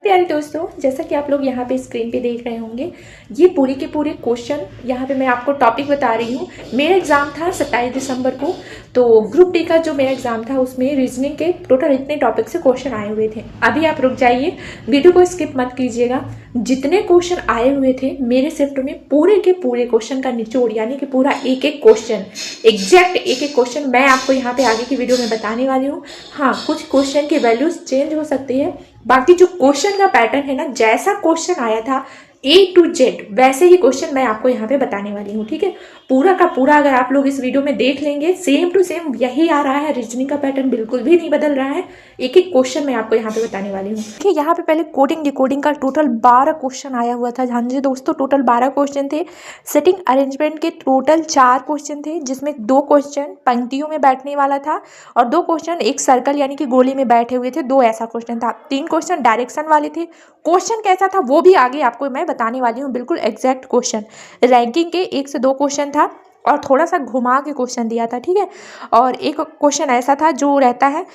प्यारे दोस्तों, जैसा कि आप लोग यहाँ पे स्क्रीन पे देख रहे होंगे, ये पूरे के पूरे क्वेश्चन यहाँ पे मैं आपको टॉपिक बता रही हूँ। मेरा एग्ज़ाम था 27 दिसंबर को, तो ग्रुप डी का जो मेरा एग्ज़ाम था उसमें रीजनिंग के टोटल इतने टॉपिक से क्वेश्चन आए हुए थे। अभी आप रुक जाइए, वीडियो को स्किप मत कीजिएगा। जितने क्वेश्चन आए हुए थे मेरे शिफ्ट में, पूरे के पूरे क्वेश्चन का निचोड़ यानी कि पूरा एक एक क्वेश्चन, एग्जैक्ट एक एक क्वेश्चन मैं आपको यहाँ पे आगे की वीडियो में बताने वाली हूँ। हाँ, कुछ क्वेश्चन की वैल्यूज चेंज हो सकती है, बाकी जो क्वेश्चन का पैटर्न है ना, जैसा क्वेश्चन आया था A to Z वैसे ही क्वेश्चन मैं आपको यहाँ पे बताने वाली हूँ। ठीक है, पूरा का पूरा अगर आप लोग इस वीडियो में देख लेंगे, सेम टू सेम यही आ रहा है। रीजनिंग का पैटर्न बिल्कुल भी नहीं बदल रहा है। एक एक क्वेश्चन मैं आपको यहाँ पे बताने वाली हूँ। देखिए, यहाँ पे पहले कोडिंग डिकोडिंग का टोटल 12 क्वेश्चन आया हुआ था। हाँ जी दोस्तों, टोटल 12 क्वेश्चन थे। सेटिंग अरेंजमेंट के टोटल 4 क्वेश्चन थे, जिसमें 2 क्वेश्चन पंक्तियों में बैठने वाला था और 2 क्वेश्चन एक सर्कल यानी कि गोली में बैठे हुए थे। 2 ऐसा क्वेश्चन था। 3 क्वेश्चन डायरेक्शन वाले थे। क्वेश्चन कैसा था वो भी आगे आपको मैं बताने वाली हूँ, बिल्कुल एग्जैक्ट क्वेश्चन। रैंकिंग के 1 से 2 क्वेश्चन था और थोड़ा सा घुमा के क्वेश्चन दिया था। ठीक है, और एक क्वेश्चन ऐसा था जो रहता है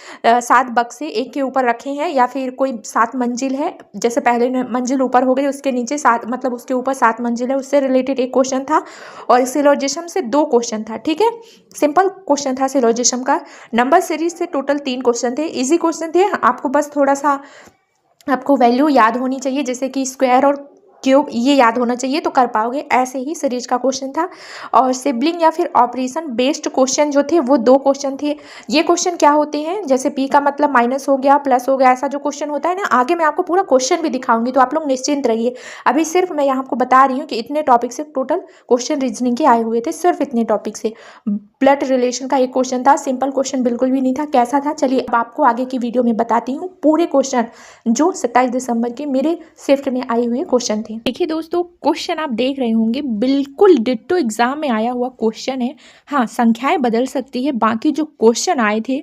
7 बक्से एक के ऊपर रखे हैं या फिर कोई 7 मंजिल है, जैसे पहले मंजिल ऊपर हो गई, उसके नीचे 7 मतलब उसके ऊपर 7 मंजिल है, उससे रिलेटेड एक क्वेश्चन था। और सिलोजिज्म से 2 क्वेश्चन था। ठीक है, सिंपल क्वेश्चन था सिलोजिज्म का। नंबर सीरीज से टोटल 3 क्वेश्चन थे। इजी क्वेश्चन थे, आपको बस थोड़ा सा आपको वैल्यू याद होनी चाहिए, जैसे कि स्क्वायर और क्यूब, ये याद होना चाहिए तो कर पाओगे। ऐसे ही सीरीज का क्वेश्चन था। और सिबलिंग या फिर ऑपरेशन बेस्ड क्वेश्चन जो थे वो 2 क्वेश्चन थे। ये क्वेश्चन क्या होते हैं, जैसे पी का मतलब माइनस हो गया, प्लस हो गया, ऐसा जो क्वेश्चन होता है ना, आगे मैं आपको पूरा क्वेश्चन भी दिखाऊंगी, तो आप लोग निश्चिंत रहिए। अभी सिर्फ मैं यहाँ आपको बता रही हूँ कि इतने टॉपिक से टोटल क्वेश्चन रीजनिंग के आए हुए थे, सिर्फ इतने टॉपिक से। ब्लड रिलेशन का एक क्वेश्चन था, सिंपल क्वेश्चन बिल्कुल भी नहीं था। कैसा था चलिए अब आपको आगे की वीडियो में बताती हूँ पूरे क्वेश्चन जो 27 दिसंबर के मेरे शिफ्ट में आए हुए क्वेश्चन थे। देखिए दोस्तों, क्वेश्चन आप देख रहे होंगे बिल्कुल डिट्टो एग्जाम में आया हुआ क्वेश्चन है। हाँ, संख्याएं बदल सकती है, बाकी जो क्वेश्चन आए थे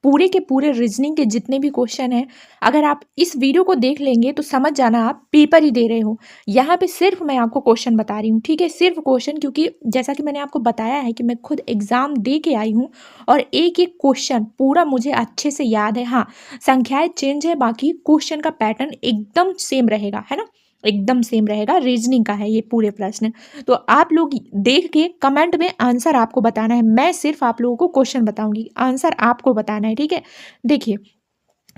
पूरे के पूरे रीजनिंग के जितने भी क्वेश्चन हैं, अगर आप इस वीडियो को देख लेंगे तो समझ जाना आप पेपर ही दे रहे हो। यहाँ पे सिर्फ मैं आपको क्वेश्चन बता रही हूँ। ठीक है, सिर्फ क्वेश्चन, क्योंकि जैसा कि मैंने आपको बताया है कि मैं खुद एग्जाम दे के आई हूँ और एक एक क्वेश्चन पूरा मुझे अच्छे से याद है। हाँ, संख्याएं चेंज है, बाकी क्वेश्चन का पैटर्न एकदम सेम रहेगा, है ना, एकदम सेम रहेगा। रीजनिंग का है ये पूरे प्रश्न। तो आप लोग देख के कमेंट में आंसर आपको बताना है। मैं सिर्फ आप लोगों को क्वेश्चन बताऊंगी, आंसर आपको बताना है। ठीक है, देखिए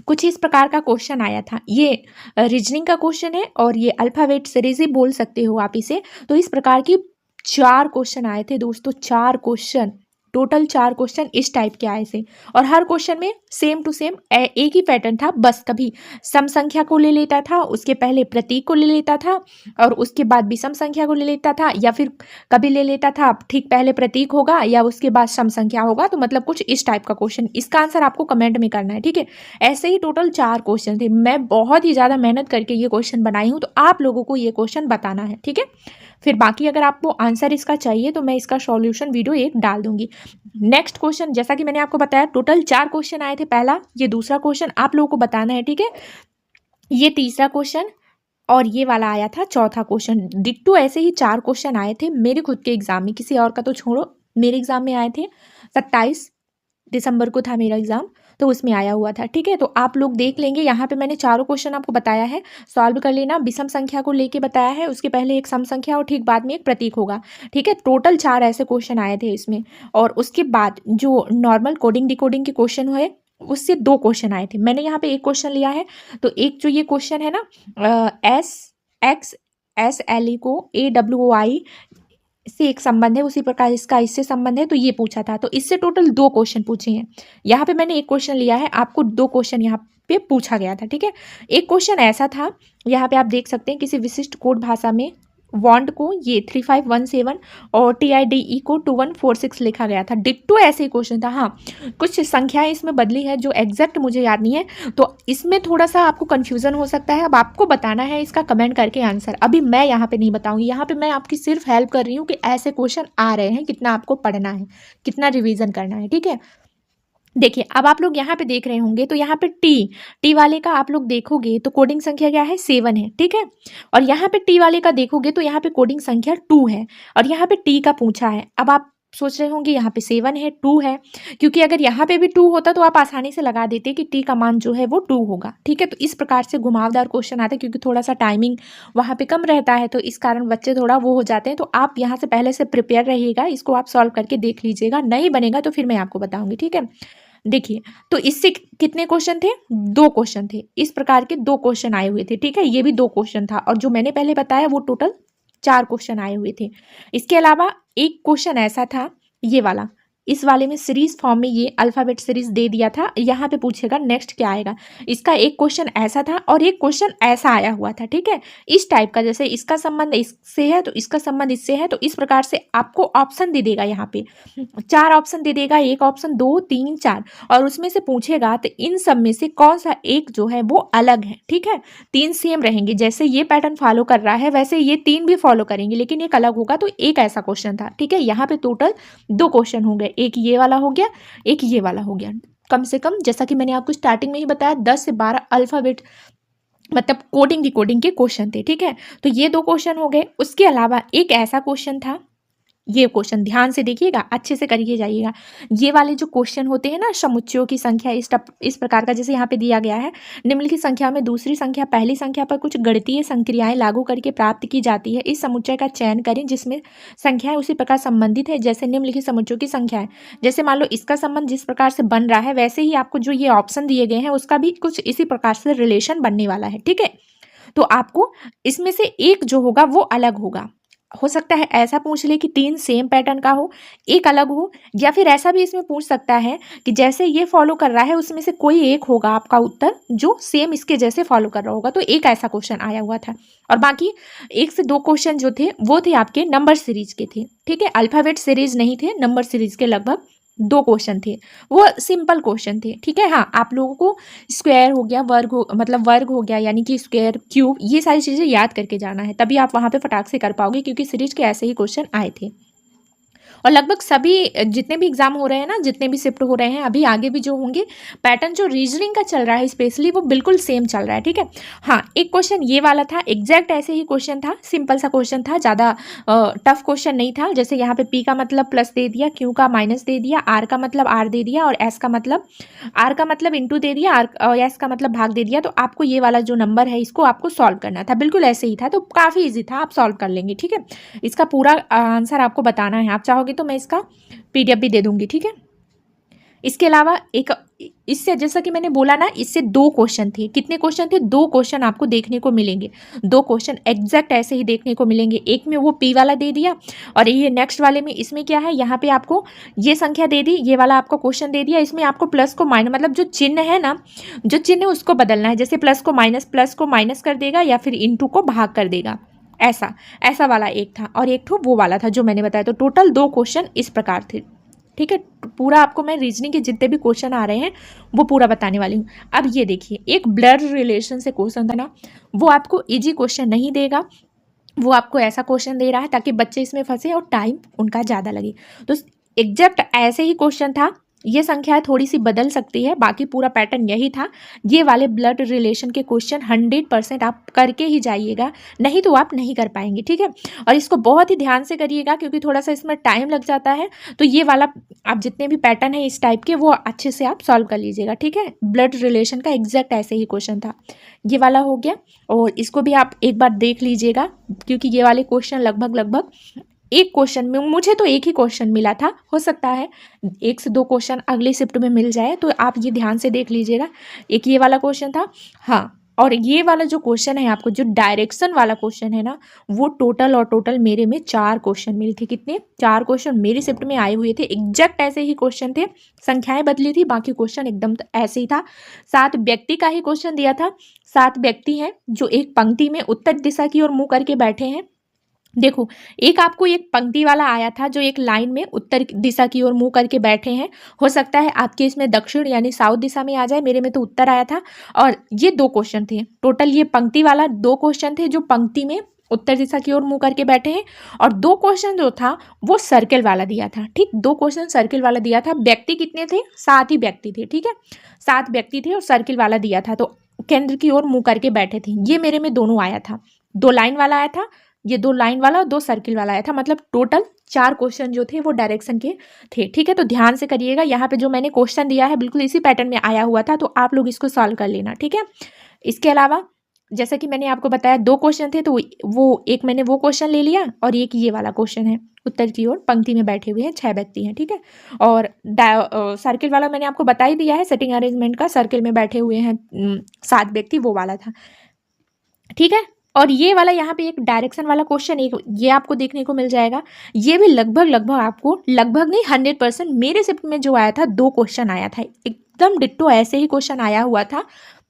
कुछ इस प्रकार का क्वेश्चन आया था। ये रीजनिंग का क्वेश्चन है और ये अल्फाबेट सीरीज ही बोल सकते हो आप इसे। तो इस प्रकार की 4 क्वेश्चन आए थे दोस्तों, 4 क्वेश्चन, टोटल 4 क्वेश्चन इस टाइप के आए थे। और हर क्वेश्चन में सेम टू सेम एक ही पैटर्न था, बस कभी सम संख्या को ले लेता था, उसके पहले प्रतीक को ले लेता था और उसके बाद विषम संख्या को ले लेता था, या फिर कभी ले लेता था ठीक पहले प्रतीक होगा या उसके बाद सम संख्या होगा। तो मतलब कुछ इस टाइप का क्वेश्चन, इसका आंसर आपको कमेंट में करना है। ठीक है, ऐसे ही टोटल 4 क्वेश्चन थे। मैं बहुत ही ज़्यादा मेहनत करके ये क्वेश्चन बनाई हूँ, तो आप लोगों को ये क्वेश्चन बताना है। ठीक है, फिर बाकी अगर आपको आंसर इसका चाहिए तो मैं इसका सॉल्यूशन वीडियो एक डाल दूंगी। नेक्स्ट क्वेश्चन, जैसा कि मैंने आपको बताया टोटल 4 क्वेश्चन आए थे। पहला, ये दूसरा क्वेश्चन आप लोगों को बताना है। ठीक है, ये तीसरा क्वेश्चन और ये वाला आया था चौथा क्वेश्चन। डिट्टो ऐसे ही 4 क्वेश्चन आए थे मेरे खुद के एग्जाम में, किसी और का तो छोड़ो, मेरे एग्जाम में आए थे। 27 दिसंबर को था मेरा एग्जाम, तो उसमें आया हुआ था। ठीक है, तो आप लोग देख लेंगे, यहाँ पे मैंने चारों क्वेश्चन आपको बताया है, सॉल्व कर लेना। विषम संख्या को लेके बताया है, उसके पहले एक सम संख्या और ठीक बाद में एक प्रतीक होगा। ठीक है, टोटल 4 ऐसे क्वेश्चन आए थे इसमें। और उसके बाद जो नॉर्मल कोडिंग डिकोडिंग के क्वेश्चन हुए उससे 2 क्वेश्चन आए थे। मैंने यहाँ पे एक क्वेश्चन लिया है, तो एक जो ये क्वेश्चन है ना, SXSLE को AWI से एक संबंध है, उसी प्रकार इसका इससे संबंध है, तो ये पूछा था। तो इससे टोटल 2 क्वेश्चन पूछे हैं। यहाँ पे मैंने एक क्वेश्चन लिया है, आपको 2 क्वेश्चन यहाँ पे पूछा गया था। ठीक है, एक क्वेश्चन ऐसा था, यहाँ पे आप देख सकते हैं, किसी विशिष्ट कोड भाषा में वॉन्ट को ये 3517 और TIDE को 2146 लिखा गया था। डिट्टो ऐसे ही क्वेश्चन था। हाँ, कुछ संख्याएं इसमें बदली है जो एग्जैक्ट मुझे याद नहीं है, तो इसमें थोड़ा सा आपको कंफ्यूजन हो सकता है। अब आपको बताना है इसका कमेंट करके आंसर। अभी मैं यहाँ पे नहीं बताऊंगी, यहाँ पे मैं आपकी सिर्फ हेल्प कर रही हूँ कि ऐसे क्वेश्चन आ रहे हैं, कितना आपको पढ़ना है, कितना रिविजन करना है। ठीक है, देखिए अब आप लोग यहाँ पे देख रहे होंगे, तो यहाँ पे टी वाले का आप लोग देखोगे तो कोडिंग संख्या क्या है, 7 है। ठीक है, और यहाँ पे टी वाले का देखोगे तो यहाँ पे कोडिंग संख्या 2 है और यहाँ पे टी का पूछा है। अब आप सोच रहे होंगे यहाँ पे 7 है, 2 है, क्योंकि अगर यहाँ पे भी 2 होता तो आप आसानी से लगा देते कि टी का मान जो है वो 2 होगा। ठीक है, तो इस प्रकार से घुमावदार क्वेश्चन आता है, क्योंकि थोड़ा सा टाइमिंग वहाँ पे कम रहता है, तो इस कारण बच्चे थोड़ा वो हो जाते हैं। तो आप यहाँ से पहले से प्रिपेयर रहिएगा, इसको आप सॉल्व करके देख लीजिएगा, नहीं बनेगा तो फिर मैं आपको बताऊंगी। ठीक है, देखिए, तो इससे कितने क्वेश्चन थे? 2 क्वेश्चन थे। इस प्रकार के 2 क्वेश्चन आए हुए थे। ठीक है, ये भी 2 क्वेश्चन था, और जो मैंने पहले बताया वो टोटल 4 क्वेश्चन आए हुए थे। इसके अलावा एक क्वेश्चन ऐसा था, ये वाला, इस वाले में सीरीज फॉर्म में ये अल्फाबेट सीरीज दे दिया था। यहाँ पे पूछेगा नेक्स्ट क्या आएगा। इसका एक क्वेश्चन ऐसा था और एक क्वेश्चन ऐसा आया हुआ था। ठीक है, इस टाइप का, जैसे इसका संबंध इससे है तो इसका संबंध इससे है, तो इस प्रकार से आपको ऑप्शन दे देगा। यहाँ पे 4 ऑप्शन दे देगा, एक ऑप्शन 2 3 4, और उसमें से पूछेगा तो इन सब में से कौन सा एक जो है वो अलग है। ठीक है, 3 सेम रहेंगे, जैसे ये पैटर्न फॉलो कर रहा है वैसे ये 3 भी फॉलो करेंगे, लेकिन एक अलग होगा। तो एक ऐसा क्वेश्चन था। ठीक है, यहाँ पे टोटल 2 क्वेश्चन हो गए, एक ये वाला हो गया, एक ये वाला हो गया। कम से कम, जैसा कि मैंने आपको स्टार्टिंग में ही बताया, 10 से 12 अल्फाबेट मतलब कोडिंग के क्वेश्चन थे। ठीक है, तो ये 2 क्वेश्चन हो गए। उसके अलावा एक ऐसा क्वेश्चन था, ये क्वेश्चन ध्यान से देखिएगा, अच्छे से करके जाइएगा। ये वाले जो क्वेश्चन होते हैं ना, समुच्चयों की संख्या इस प्रकार का, जैसे यहाँ पे दिया गया है, निम्नलिखित संख्या में दूसरी संख्या पहली संख्या पर कुछ गणितीय संक्रियाएं लागू करके प्राप्त की जाती है। इस समुच्चय का चयन करें जिसमें संख्याएं उसी प्रकार संबंधित है जैसे निम्नलिखित समुच्चयों की संख्या है। जैसे मान लो इसका संबंध जिस प्रकार से बन रहा है, वैसे ही आपको जो ये ऑप्शन दिए गए हैं उसका भी कुछ इसी प्रकार से रिलेशन बनने वाला है। ठीक है, तो आपको इसमें से एक जो होगा वो अलग होगा। हो सकता है ऐसा पूछ ले कि 3 सेम पैटर्न का हो, एक अलग हो, या फिर ऐसा भी इसमें पूछ सकता है कि जैसे ये फॉलो कर रहा है उसमें से कोई एक होगा आपका उत्तर जो सेम इसके जैसे फॉलो कर रहा होगा। तो एक ऐसा क्वेश्चन आया हुआ था, और बाकी 1 से 2 क्वेश्चन जो थे वो थे आपके नंबर सीरीज के थे। ठीक है, अल्फाबेट सीरीज नहीं थे, नंबर सीरीज के लगभग 2 क्वेश्चन थे, वो सिंपल क्वेश्चन थे। ठीक है, हाँ, आप लोगों को स्क्वायर हो गया, वर्ग हो, मतलब वर्ग हो गया, यानी कि स्क्वायर, क्यूब, ये सारी चीज़ें याद करके जाना है, तभी आप वहाँ पे फटाक से कर पाओगे, क्योंकि सीरीज के ऐसे ही क्वेश्चन आए थे। और लगभग सभी जितने भी एग्जाम हो रहे हैं ना, जितने भी शिफ्ट हो रहे हैं, अभी आगे भी जो होंगे, पैटर्न जो रीजनिंग का चल रहा है स्पेशली, वो बिल्कुल सेम चल रहा है। ठीक है, हाँ, एक क्वेश्चन ये वाला था, एग्जैक्ट ऐसे ही क्वेश्चन था, सिंपल सा क्वेश्चन था, ज़्यादा टफ क्वेश्चन नहीं था। जैसे यहाँ पे पी का मतलब प्लस दे दिया, क्यू का माइनस दे दिया, आर का मतलब आर दे दिया, और एस का मतलब आर का मतलब इंटू दे दिया, आर एस का मतलब भाग दे दिया। तो आपको ये वाला जो नंबर है इसको आपको सॉल्व करना था, बिल्कुल ऐसे ही था, तो काफ़ी ईजी था, आप सॉल्व कर लेंगे। ठीक है, इसका पूरा आंसर आपको बताना है, आप चाहोगे तो मैं इसका PDF भी दे दूंगी। ठीक है, इसके अलावा एक इससे, जैसा कि मैंने बोला ना, इससे 2 क्वेश्चन थे। कितने क्वेश्चन थे? 2 क्वेश्चन आपको देखने को मिलेंगे, 2 क्वेश्चन एग्जैक्ट ऐसे ही देखने को मिलेंगे। एक में वो P वाला दे दिया, और ये नेक्स्ट वाले में इसमें क्या है, यहाँ पे आपको ये संख्या दे दी, ये वाला आपको क्वेश्चन दे दिया, इसमें आपको प्लस को माइनस, मतलब जो चिन्ह है ना, जो चिन्ह है उसको बदलना है। जैसे प्लस को माइनस कर देगा, या फिर इंटू को भाग कर देगा, ऐसा वाला एक था, और एक वो वाला था जो मैंने बताया। तो टोटल 2 क्वेश्चन इस प्रकार थे। ठीक है, पूरा आपको मैं रीजनिंग के जितने भी क्वेश्चन आ रहे हैं वो पूरा बताने वाली हूँ। अब ये देखिए, एक ब्लड रिलेशन से क्वेश्चन था ना, वो आपको इजी क्वेश्चन नहीं देगा, वो आपको ऐसा क्वेश्चन दे रहा है ताकि बच्चे इसमें फंसे और टाइम उनका ज़्यादा लगे। तो एग्जैक्ट ऐसे ही क्वेश्चन था, ये संख्याएं थोड़ी सी बदल सकती है, बाकी पूरा पैटर्न यही था। ये वाले ब्लड रिलेशन के क्वेश्चन 100% आप करके ही जाइएगा, नहीं तो आप नहीं कर पाएंगे। ठीक है, और इसको बहुत ही ध्यान से करिएगा, क्योंकि थोड़ा सा इसमें टाइम लग जाता है। तो ये वाला आप जितने भी पैटर्न है इस टाइप के, वो अच्छे से आप सॉल्व कर लीजिएगा। ठीक है, ब्लड रिलेशन का एग्जैक्ट ऐसे ही क्वेश्चन था, ये वाला हो गया। और इसको भी आप एक बार देख लीजिएगा, क्योंकि ये वाले क्वेश्चन लगभग एक क्वेश्चन में, मुझे तो एक ही क्वेश्चन मिला था, हो सकता है 1 से 2 क्वेश्चन अगले शिफ्ट में मिल जाए, तो आप ये ध्यान से देख लीजिएगा। एक ये वाला क्वेश्चन था, हाँ, और ये वाला जो क्वेश्चन है आपको, जो डायरेक्शन वाला क्वेश्चन है ना, वो टोटल मेरे में 4 क्वेश्चन मिले थे। कितने? 4 क्वेश्चन मेरी शिफ्ट में आए हुए थे, एग्जैक्ट ऐसे ही क्वेश्चन थे, संख्याएं बदली थी, बाकी क्वेश्चन एकदम ऐसे ही था। 7 व्यक्ति का ही क्वेश्चन दिया था, 7 व्यक्ति हैं जो एक पंक्ति में उत्तर दिशा की ओर मुँह करके बैठे हैं। देखो, एक आपको एक पंक्ति वाला आया था जो एक लाइन में उत्तर दिशा की ओर मुंह करके बैठे हैं, हो सकता है आपके इसमें दक्षिण यानी साउथ दिशा में आ जाए, मेरे में तो उत्तर आया था। और ये 2 क्वेश्चन थे टोटल, ये पंक्ति वाला 2 क्वेश्चन थे जो पंक्ति में उत्तर दिशा की ओर मुंह करके बैठे हैं, और 2 क्वेश्चन जो था वो सर्किल वाला दिया था। ठीक, 2 क्वेश्चन सर्किल वाला दिया था। व्यक्ति कितने थे? 7 ही व्यक्ति थे। ठीक है, 7 व्यक्ति थे और सर्किल वाला दिया था, तो केंद्र की ओर मुंह करके बैठे थे। ये मेरे में दोनों आया था, 2 लाइन वाला आया था, ये 2 लाइन वाला और 2 सर्किल वाला आया था, मतलब टोटल 4 क्वेश्चन जो थे वो डायरेक्शन के थे। ठीक है, तो ध्यान से करिएगा। यहाँ पे जो मैंने क्वेश्चन दिया है बिल्कुल इसी पैटर्न में आया हुआ था, तो आप लोग इसको सॉल्व कर लेना। ठीक है, इसके अलावा जैसा कि मैंने आपको बताया 2 क्वेश्चन थे, तो वो एक मैंने वो क्वेश्चन ले लिया और एक ये वाला क्वेश्चन है। उत्तर की ओर पंक्ति में बैठे हुए हैं 6 व्यक्ति हैं। ठीक है, और सर्किल वाला मैंने आपको बता ही दिया है, सेटिंग अरेंजमेंट का, सर्किल में बैठे हुए हैं 7 व्यक्ति, वो वाला था। ठीक है, और ये वाला यहाँ पे एक डायरेक्शन वाला क्वेश्चन एक ये आपको देखने को मिल जाएगा। ये भी लगभग आपको, लगभग नहीं 100% मेरे शिफ्ट में जो आया था 2 क्वेश्चन आया था, एकदम डिट्टो ऐसे ही क्वेश्चन आया हुआ था।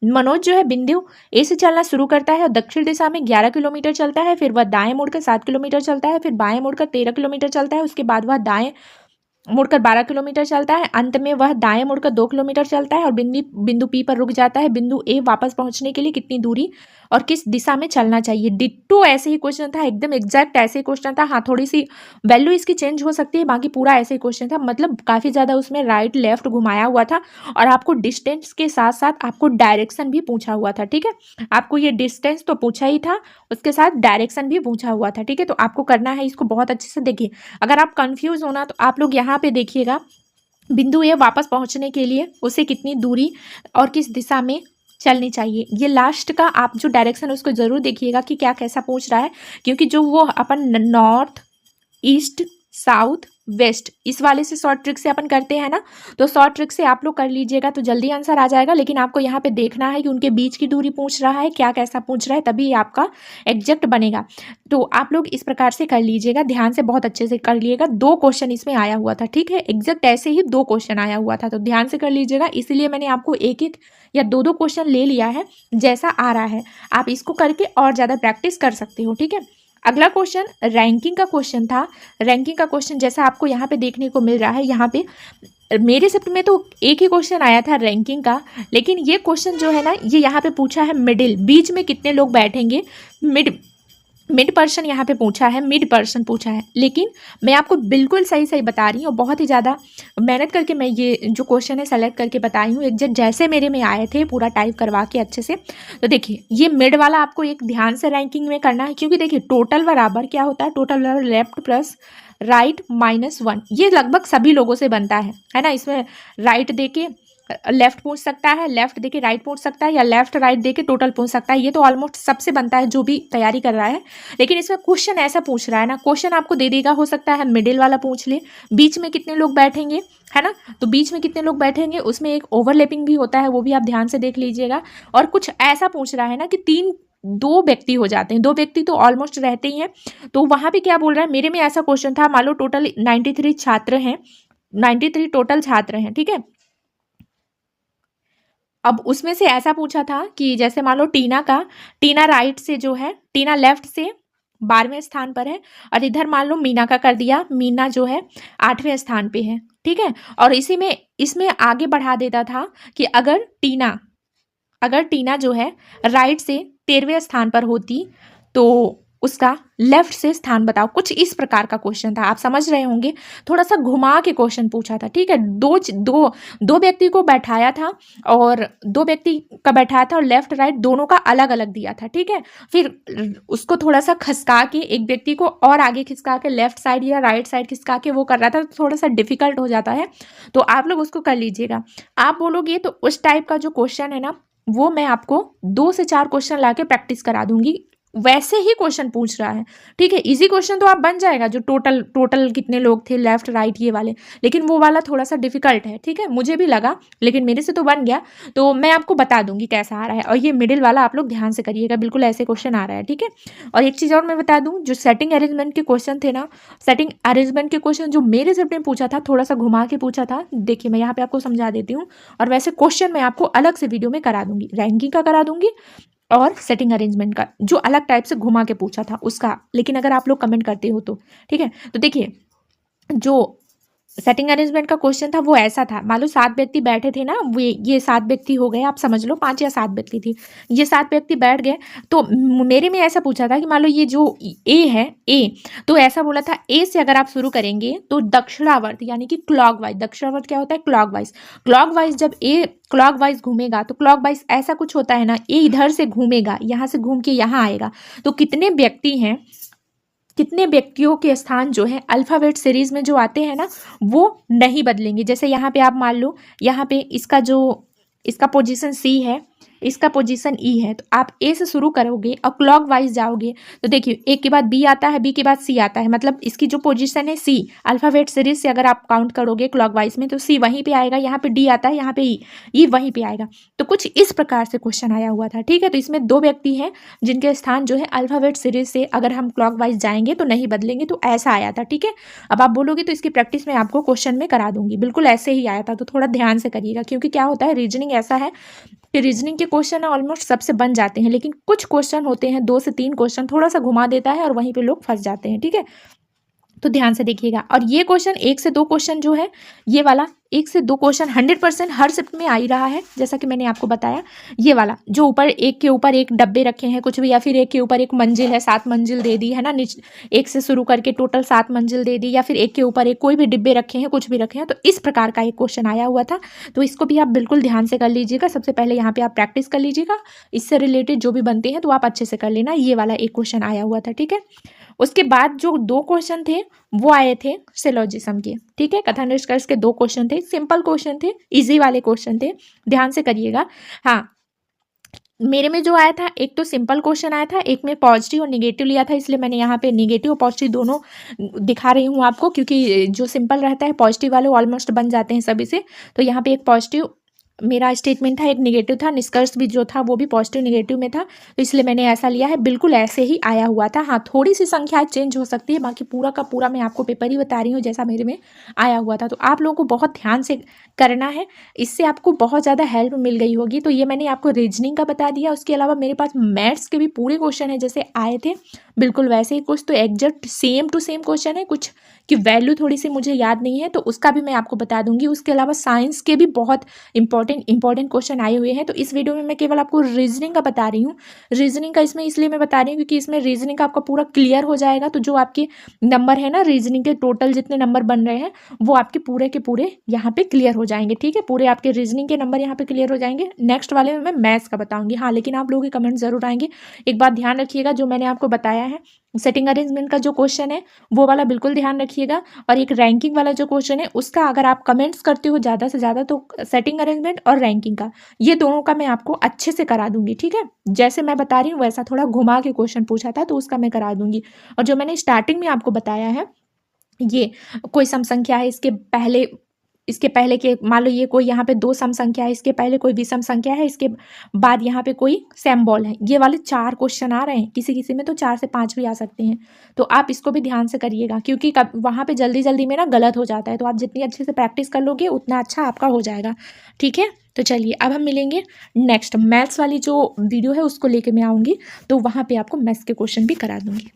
मनोज जो है बिंदु ए से चलना शुरू करता है और दक्षिण दिशा में 11 किलोमीटर चलता है, फिर वह दाएं मुड़कर 7 किलोमीटर चलता है, फिर बाएं मुड़कर 13 किलोमीटर चलता है, उसके बाद वह दाएं मुड़कर 12 किलोमीटर चलता है, अंत में वह दाएं मुड़कर 2 किलोमीटर चलता है और बिंदु पी पर रुक जाता है। बिंदु ए वापस पहुंचने के लिए कितनी दूरी और किस दिशा में चलना चाहिए। डिट्टो ऐसे ही क्वेश्चन था, एकदम एग्जैक्ट ऐसे ही क्वेश्चन था। हाँ, थोड़ी सी वैल्यू इसकी चेंज हो सकती है, बाकी पूरा ऐसे ही क्वेश्चन था। मतलब काफ़ी ज़्यादा उसमें राइट लेफ्ट घुमाया हुआ था और आपको डिस्टेंस के साथ साथ आपको डायरेक्शन भी पूछा हुआ था। ठीक है, आपको ये डिस्टेंस तो पूछा ही था, उसके साथ डायरेक्शन भी पूछा हुआ था। ठीक है, तो आपको करना है इसको बहुत अच्छे से। देखिए, अगर आप कंफ्यूज होना तो आप लोग यहाँ पे देखिएगा, बिंदु ए वापस पहुंचने के लिए उसे कितनी दूरी और किस दिशा में चलनी चाहिए, ये लास्ट का आप जो डायरेक्शन उसको जरूर देखिएगा कि क्या कैसा पूछ रहा है, क्योंकि जो वो अपन नॉर्थ ईस्ट साउथ वेस्ट इस वाले से शॉर्ट ट्रिक से अपन करते हैं ना, तो शॉर्ट ट्रिक से आप लोग कर लीजिएगा तो जल्दी आंसर आ जाएगा। लेकिन आपको यहाँ पे देखना है कि उनके बीच की दूरी पूछ रहा है, क्या कैसा पूछ रहा है, तभी आपका एग्जैक्ट बनेगा। तो आप लोग इस प्रकार से कर लीजिएगा, ध्यान से बहुत अच्छे से कर लीजिएगा। 2 क्वेश्चन इसमें आया हुआ था। ठीक है, एग्जैक्ट ऐसे ही 2 क्वेश्चन आया हुआ था, तो ध्यान से कर लीजिएगा। इसीलिए मैंने आपको एक एक या 2 क्वेश्चन ले लिया है, जैसा आ रहा है आप इसको करके और ज़्यादा प्रैक्टिस कर सकते हो। ठीक है, अगला क्वेश्चन रैंकिंग का क्वेश्चन था। रैंकिंग का क्वेश्चन जैसा आपको यहाँ पे देखने को मिल रहा है, यहाँ पे मेरे शिफ्ट में तो एक ही क्वेश्चन आया था रैंकिंग का, लेकिन ये क्वेश्चन जो है ना, ये यहाँ पे पूछा है मिडिल, बीच में कितने लोग बैठेंगे, मिड पर्सन यहाँ पे पूछा है, मिड पर्सन पूछा है। लेकिन मैं आपको बिल्कुल सही सही बता रही हूँ, बहुत ही ज़्यादा मेहनत करके मैं ये जो क्वेश्चन है सेलेक्ट करके बताई हूँ, एग्जैक्ट जैसे मेरे में आए थे, पूरा टाइप करवा के अच्छे से। तो देखिए, ये मिड वाला आपको एक ध्यान से रैंकिंग में करना है, क्योंकि देखिए टोटल बराबर क्या होता है, टोटल बराबर लेफ्ट प्लस राइट -1, ये लगभग सभी लोगों से बनता है ना। इसमें राइट देके लेफ्ट पूछ सकता है, लेफ्ट देके राइट पूछ सकता है, या लेफ्ट राइट देके टोटल पूछ सकता है। ये तो ऑलमोस्ट सबसे बनता है जो भी तैयारी कर रहा है। लेकिन इसमें क्वेश्चन ऐसा पूछ रहा है ना, क्वेश्चन आपको दे देगा, हो सकता है मिडिल वाला पूछ ले, बीच में कितने लोग बैठेंगे, है ना। तो बीच में कितने लोग बैठेंगे, उसमें एक ओवरलैपिंग भी होता है, वो भी आप ध्यान से देख लीजिएगा। और कुछ ऐसा पूछ रहा है ना कि 2 व्यक्ति हो जाते हैं, 2 व्यक्ति तो ऑलमोस्ट रहते ही हैं। तो वहाँ पे क्या बोल रहा है, मेरे में ऐसा क्वेश्चन था, मान लो टोटल 93 छात्र हैं, 93 टोटल छात्र हैं। ठीक है, अब उसमें से ऐसा पूछा था कि जैसे मान लो टीना राइट से जो है, टीना लेफ्ट से 12वें स्थान पर है, और इधर मान लो मीना का कर दिया, मीना जो है 8वें स्थान पे है। ठीक है, और इसमें आगे बढ़ा देता था कि अगर टीना जो है राइट से 13वें स्थान पर होती तो उसका लेफ्ट से स्थान बताओ। कुछ इस प्रकार का क्वेश्चन था, आप समझ रहे होंगे, थोड़ा सा घुमा के क्वेश्चन पूछा था। ठीक है, दो व्यक्ति को बैठाया था, और 2 व्यक्ति का बैठाया था और लेफ्ट राइट दोनों का अलग अलग दिया था। ठीक है, फिर उसको थोड़ा सा खिसका के, एक व्यक्ति को और आगे खिसका के लेफ्ट साइड या राइट साइड खिसका के वो कर रहा था, तो थोड़ा सा डिफिकल्ट हो जाता है, तो आप लोग उसको कर लीजिएगा। आप बोलोगे तो उस टाइप का जो क्वेश्चन है ना, वो मैं आपको 2 से 4 क्वेश्चन ला के प्रैक्टिस करा दूंगी, वैसे ही क्वेश्चन पूछ रहा है। ठीक है, इजी क्वेश्चन तो आप बन जाएगा, जो टोटल कितने लोग थे, लेफ्ट राइट ये वाले, लेकिन वो वाला थोड़ा सा डिफिकल्ट है। ठीक है, मुझे भी लगा, लेकिन मेरे से तो बन गया, तो मैं आपको बता दूंगी कैसा आ रहा है। और ये मिडिल वाला आप लोग ध्यान से करिएगा, बिल्कुल ऐसे क्वेश्चन आ रहा है। ठीक है, और एक चीज़ और मैं बता दूं, जो सेटिंग अरेंजमेंट के क्वेश्चन थे ना, सेटिंग अरेंजमेंट के क्वेश्चन जो मेरे सेट में पूछा था, थोड़ा सा घुमा के पूछा था। देखिए, मैं यहाँ पे आपको समझा देती हूँ, और वैसे क्वेश्चन मैं आपको अलग से वीडियो में करा दूंगी, रैंकिंग का करा दूंगी और सेटिंग अरेंजमेंट का, जो अलग टाइप से घुमा के पूछा था उसका। लेकिन अगर आप लोग कमेंट करते हो तो ठीक है। तो देखिए, जो सेटिंग अरेंजमेंट का क्वेश्चन था वो ऐसा था, मान लो 7 व्यक्ति बैठे थे ना, ये 7 व्यक्ति हो गए, आप समझ लो 5 या 7 व्यक्ति थी, ये 7 व्यक्ति बैठ गए। तो मेरे में ऐसा पूछा था कि मान लो ये जो ए है, ए, तो ऐसा बोला था ए से अगर आप शुरू करेंगे तो दक्षिणावर्त यानी कि क्लॉकवाइज, दक्षिणावर्त क्या होता है, क्लॉकवाइज जब ए क्लॉकवाइज घूमेगा, तो क्लॉकवाइज ऐसा कुछ होता है ना, ए इधर से घूमेगा, यहाँ से घूम के यहाँ आएगा, तो कितने व्यक्ति हैं कितने व्यक्तियों के स्थान जो है अल्फ़ाबेट सीरीज में जो आते हैं ना वो नहीं बदलेंगे। जैसे यहाँ पे आप मान लो, यहाँ पे इसका पोजीशन सी है, इसका पोजीशन ई है, तो आप ए से शुरू करोगे और क्लॉक वाइज जाओगे तो देखिए ए के बाद बी आता है, बी के बाद सी आता है, मतलब इसकी जो पोजीशन है सी, अल्फ़ाबेट सीरीज से अगर आप काउंट करोगे क्लॉक वाइज में तो सी वहीं पे आएगा, यहाँ पे डी आता है, यहाँ पे ई वहीं पे आएगा। तो कुछ इस प्रकार से क्वेश्चन आया हुआ था, ठीक है। तो इसमें 2 व्यक्ति हैं जिनके स्थान जो है अल्फ़ाबेट सीरीज से अगर हम क्लॉक वाइज जाएंगे तो नहीं बदलेंगे, तो ऐसा आया था, ठीक है। अब आप बोलोगे तो इसकी प्रैक्टिस मैं आपको क्वेश्चन में करा दूंगी, बिल्कुल ऐसे ही आया था, तो थोड़ा ध्यान से करिएगा, क्योंकि क्या होता है रीजनिंग ऐसा है कि रीजनिंग के क्वेश्चन ऑलमोस्ट सबसे बन जाते हैं, लेकिन कुछ क्वेश्चन होते हैं 2 से 3 क्वेश्चन थोड़ा सा घुमा देता है और वहीं पे लोग फंस जाते हैं, ठीक है। तो ध्यान से देखिएगा। और ये क्वेश्चन 1 से 2 क्वेश्चन जो है, ये वाला 1 से 2 क्वेश्चन 100% हर शिफ्ट में आ ही रहा है, जैसा कि मैंने आपको बताया। ये वाला जो ऊपर एक के ऊपर एक डब्बे रखे हैं कुछ भी, या फिर एक के ऊपर एक मंजिल है, 7 मंजिल दे दी है ना, एक से शुरू करके टोटल 7 मंजिल दे दी, या फिर एक के ऊपर एक कोई भी डिब्बे रखे हैं, कुछ भी रखे हैं, तो इस प्रकार का एक क्वेश्चन आया हुआ था। तो इसको भी आप बिल्कुल ध्यान से कर लीजिएगा। सबसे पहले यहाँ पे आप प्रैक्टिस कर लीजिएगा, इससे रिलेटेड जो भी बनते हैं तो आप अच्छे से कर लेना। ये वाला एक क्वेश्चन आया हुआ था, ठीक है। उसके बाद जो 2 क्वेश्चन थे वो आए थे सिलोजिज्म के, ठीक है। कथन निष्कर्ष के 2 क्वेश्चन थे, सिंपल क्वेश्चन थे, इजी वाले क्वेश्चन थे, ध्यान से करिएगा। हाँ, मेरे में जो आया था एक तो सिंपल क्वेश्चन आया था, एक में पॉजिटिव और निगेटिव लिया था, इसलिए मैंने यहाँ पे निगेटिव और पॉजिटिव दोनों दिखा रही हूँ आपको, क्योंकि जो सिंपल रहता है पॉजिटिव वाले ऑलमोस्ट बन जाते हैं सभी से। तो यहाँ पे एक पॉजिटिव मेरा स्टेटमेंट था, एक निगेटिव था, निष्कर्ष भी जो था वो भी पॉजिटिव निगेटिव में था, तो इसलिए मैंने ऐसा लिया है, बिल्कुल ऐसे ही आया हुआ था। हाँ, थोड़ी सी संख्या चेंज हो सकती है, बाकी पूरा का पूरा मैं आपको पेपर ही बता रही हूँ जैसा मेरे में आया हुआ था। तो आप लोगों को बहुत ध्यान से करना है, इससे आपको बहुत ज़्यादा हेल्प मिल गई होगी। तो ये मैंने आपको रीजनिंग का बता दिया। उसके अलावा मेरे पास मैथ्स के भी पूरे क्वेश्चन है जैसे आए थे, बिल्कुल वैसे ही, कुछ तो exact same to same question है, कुछ की वैल्यू थोड़ी सी मुझे याद नहीं है तो उसका भी मैं आपको बता दूंगी। उसके अलावा साइंस के भी बहुत इंपॉर्टेंट क्वेश्चन आए हुए हैं। तो इस वीडियो में मैं केवल आपको रीजनिंग का बता रही हूँ। रीजनिंग का इसमें इसलिए मैं बता रही हूँ क्योंकि इसमें रीजनिंग का आपका पूरा क्लियर हो जाएगा। तो जो आपके नंबर है ना, रीजनिंग के टोटल जितने नंबर बन रहे हैं वो आपके पूरे के पूरे यहाँ पे क्लियर हो जाएंगे, ठीक है। पूरे आपके रीजनिंग के नंबर यहाँ पे क्लियर हो जाएंगे। नेक्स्ट वाले में मैं मैथ्स का बताऊंगी। हाँ, लेकिन आप लोगों के कमेंट जरूर आएंगे। एक बात ध्यान रखिएगा, जो मैंने आपको बताया है सेटिंग अरेंजमेंट का जो क्वेश्चन है वो वाला बिल्कुल ध्यान रखिएगा, और एक रैंकिंग वाला जो क्वेश्चन है उसका अगर आप कमेंट्स करते हो ज़्यादा से ज़्यादा तो सेटिंग अरेंजमेंट और रैंकिंग का, ये दोनों का मैं आपको अच्छे से करा दूंगी, ठीक है। जैसे मैं बता रही हूँ वैसा थोड़ा घुमा के क्वेश्चन पूछा था तो उसका मैं करा दूंगी। और जो मैंने स्टार्टिंग में आपको बताया है, ये कोई सम संख्या है, इसके पहले के मान लो ये कोई यहाँ पे 2 सम संख्या है, इसके पहले कोई विषम संख्या है, इसके बाद यहाँ पे कोई सिंबल है, ये वाले 4 क्वेश्चन आ रहे हैं। किसी किसी में तो 4 से 5 भी आ सकते हैं, तो आप इसको भी ध्यान से करिएगा, क्योंकि वहाँ पे जल्दी जल्दी में ना गलत हो जाता है। तो आप जितनी अच्छे से प्रैक्टिस कर लोगे उतना अच्छा आपका हो जाएगा, ठीक है। तो चलिए अब हम मिलेंगे नेक्स्ट मैथ्स वाली जो वीडियो है उसको लेके मैं आऊँगी, तो वहाँ पर आपको मैथ्स के क्वेश्चन भी करा दूँगी।